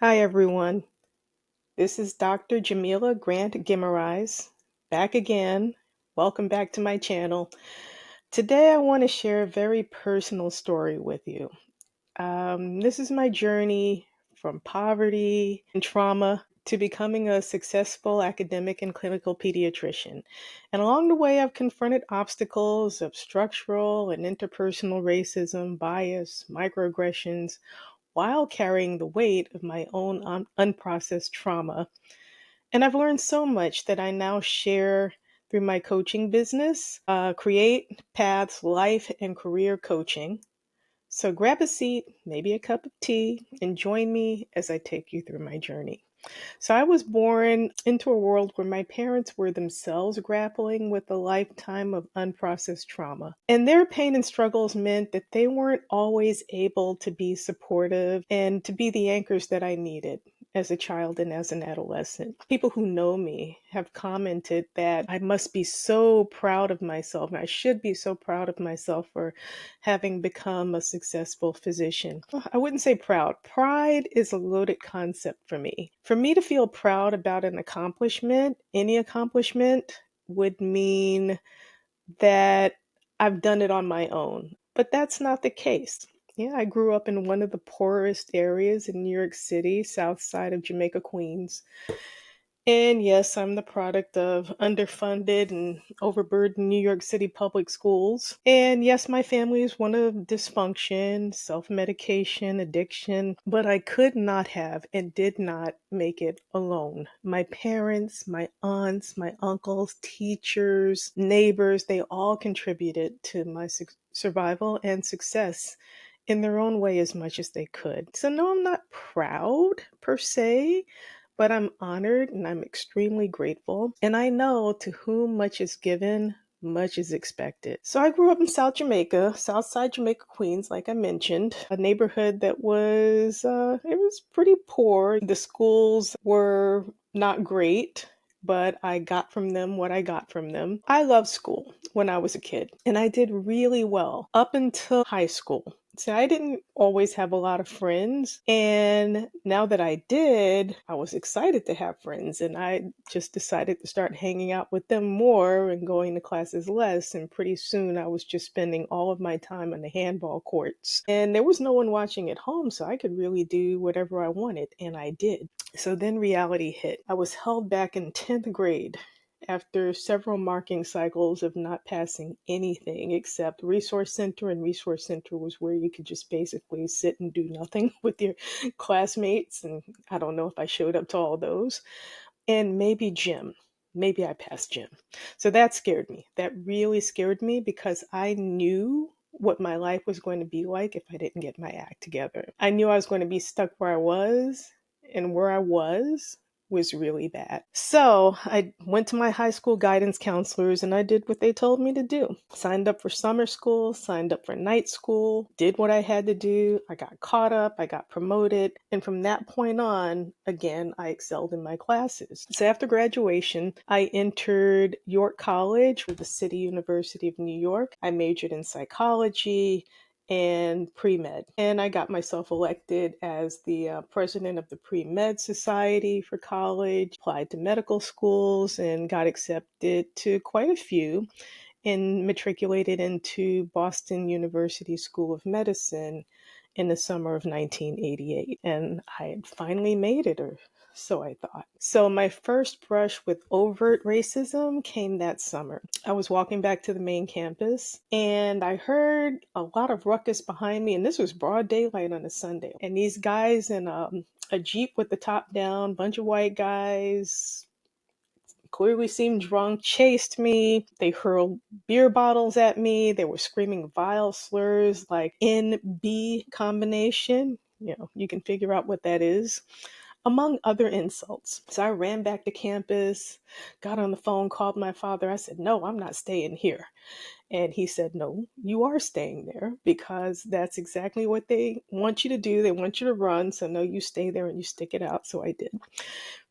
Hi, everyone. This is Dr. Jamila Grant Gimarais, back again. Welcome back to my channel. Today, I want to share a very personal story with you. This is my journey from poverty and trauma to becoming a successful academic and clinical pediatrician. And along the way, I've confronted obstacles of structural and interpersonal racism, bias, microaggressions, while carrying the weight of my own unprocessed trauma. And I've learned so much that I now share through my coaching business, Create Paths Life and Career Coaching. So grab a seat, maybe a cup of tea, and join me as I take you through my journey. So I was born into a world where my parents were themselves grappling with a lifetime of unprocessed trauma. And their pain and struggles meant that they weren't always able to be supportive and to be the anchors that I needed as a child and as an adolescent. People who know me have commented that I must be so proud of myself, and I should be so proud of myself for having become a successful physician. I wouldn't say proud. Pride is a loaded concept for me. For me to feel proud about an accomplishment, any accomplishment, would mean that I've done it on my own. But that's not the case. Yeah, I grew up in one of the poorest areas in New York City, south side of Jamaica, Queens. And yes, I'm the product of underfunded and overburdened New York City public schools. And yes, my family is one of dysfunction, self medication, addiction, but I could not have and did not make it alone. My parents, my aunts, my uncles, teachers, neighbors, they all contributed to my survival and success in their own way as much as they could. So, no, I'm not proud per se, but I'm honored and I'm extremely grateful. And I know to whom much is given, much is expected. So I grew up in South Jamaica, Southside Jamaica, Queens, like I mentioned, a neighborhood that it was pretty poor. The schools were not great, but I got from them what I got from them. I loved school when I was a kid, and I did really well up until high school. So I didn't always have a lot of friends. And now that I did, I was excited to have friends. And I just decided to start hanging out with them more and going to classes less. And pretty soon I was just spending all of my time on the handball courts. And there was no one watching at home, so I could really do whatever I wanted. And I did. So then reality hit. I was held back in 10th grade after several marking cycles of not passing anything except Resource Center, and Resource Center was where you could just basically sit and do nothing with your classmates. And I don't know if I showed up to all those. And maybe gym. Maybe I passed gym. So that scared me. That really scared me because I knew what my life was going to be like if I didn't get my act together. I knew I was going to be stuck where I was, and where I was really bad. So I went to my high school guidance counselors and I did what they told me to do. Signed up for summer school, signed up for night school, did what I had to do. I got caught up, I got promoted. And from that point on, again, I excelled in my classes. So after graduation, I entered York College, the City University of New York. I majored in psychology and pre-med. And I got myself elected as the president of the pre-med society for college, applied to medical schools and got accepted to quite a few, and matriculated into Boston University School of Medicine in the summer of 1988. And I had finally made it, or so I thought. So my first brush with overt racism came that summer. I was walking back to the main campus and I heard a lot of ruckus behind me, and this was broad daylight on a Sunday. And these guys in a Jeep with the top down, bunch of white guys, clearly seemed drunk, chased me. They hurled beer bottles at me. They were screaming vile slurs like NB combination. You know, you can figure out what that is, among other insults. So I ran back to campus, got on the phone, called my father. I said, "No, I'm not staying here." And he said, "No, you are staying there because that's exactly what they want you to do. They want you to run. So no, you stay there and you stick it out." So I did.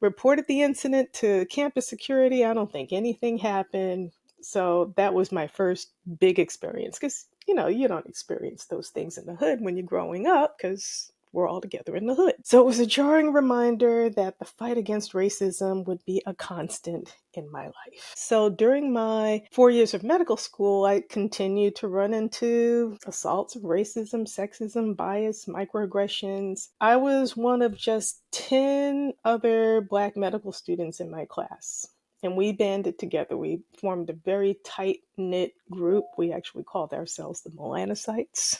Reported the incident to campus security. I don't think anything happened. So that was my first big experience because, you know, you don't experience those things in the hood when you're growing up because we're all together in the hood. So it was a jarring reminder that the fight against racism would be a constant in my life. So during my 4 years of medical school, I continued to run into assaults of racism, sexism, bias, microaggressions. I was one of just 10 other Black medical students in my class. And we banded together. We formed a very tight-knit group. We actually called ourselves the Melanocytes.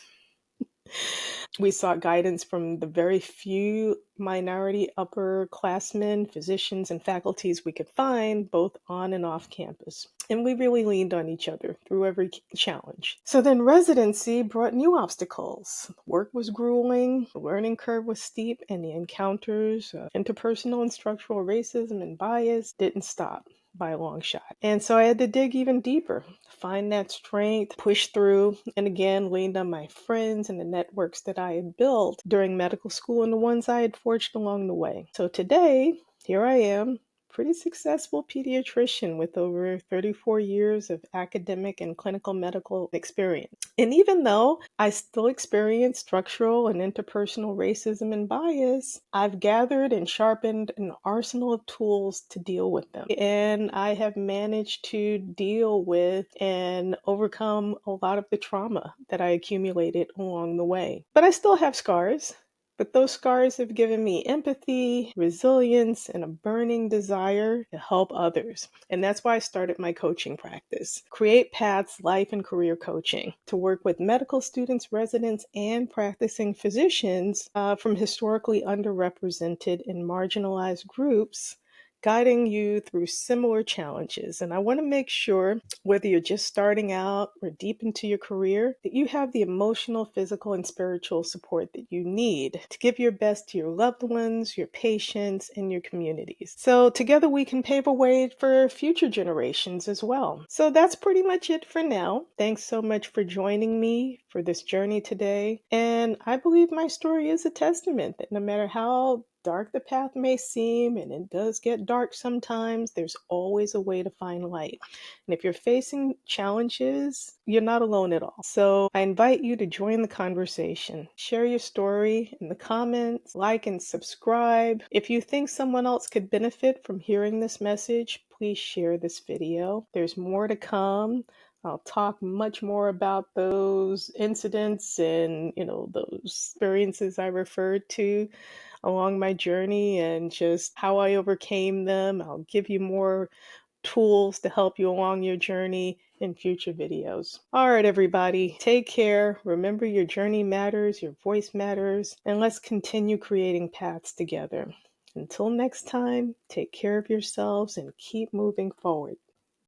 We sought guidance from the very few minority upperclassmen, physicians, and faculties we could find, both on and off campus. And we really leaned on each other through every challenge. So then residency brought new obstacles. Work was grueling, the learning curve was steep, and the encounters of interpersonal and structural racism and bias didn't stop by a long shot. And so I had to dig even deeper, find that strength, push through, and again leaned on my friends and the networks that I had built during medical school and the ones I had forged along the way. So today, here I am, pretty successful pediatrician with over 34 years of academic and clinical medical experience. And even though I still experience structural and interpersonal racism and bias, I've gathered and sharpened an arsenal of tools to deal with them. And I have managed to deal with and overcome a lot of the trauma that I accumulated along the way. But I still have scars. But those scars have given me empathy, resilience, and a burning desire to help others. And that's why I started my coaching practice, Create Paths Life and Career Coaching, to work with medical students, residents, and practicing physicians from historically underrepresented and marginalized groups, guiding you through similar challenges. And I want to make sure, whether you're just starting out or deep into your career, that you have the emotional, physical, and spiritual support that you need to give your best to your loved ones, your patients, and your communities. So together we can pave a way for future generations as well. So that's pretty much it for now. Thanks so much for joining me for this journey today. And I believe my story is a testament that no matter how dark the path may seem, and it does get dark sometimes, there's always a way to find light. And if you're facing challenges, you're not alone at all. So I invite you to join the conversation. Share your story in the comments, like and subscribe. If you think someone else could benefit from hearing this message, please share this video. There's more to come. I'll talk much more about those incidents and, those experiences I referred to along my journey and just how I overcame them. I'll give you more tools to help you along your journey in future videos. All right, everybody, take care. Remember, your journey matters, your voice matters, and let's continue creating paths together. Until next time, take care of yourselves and keep moving forward.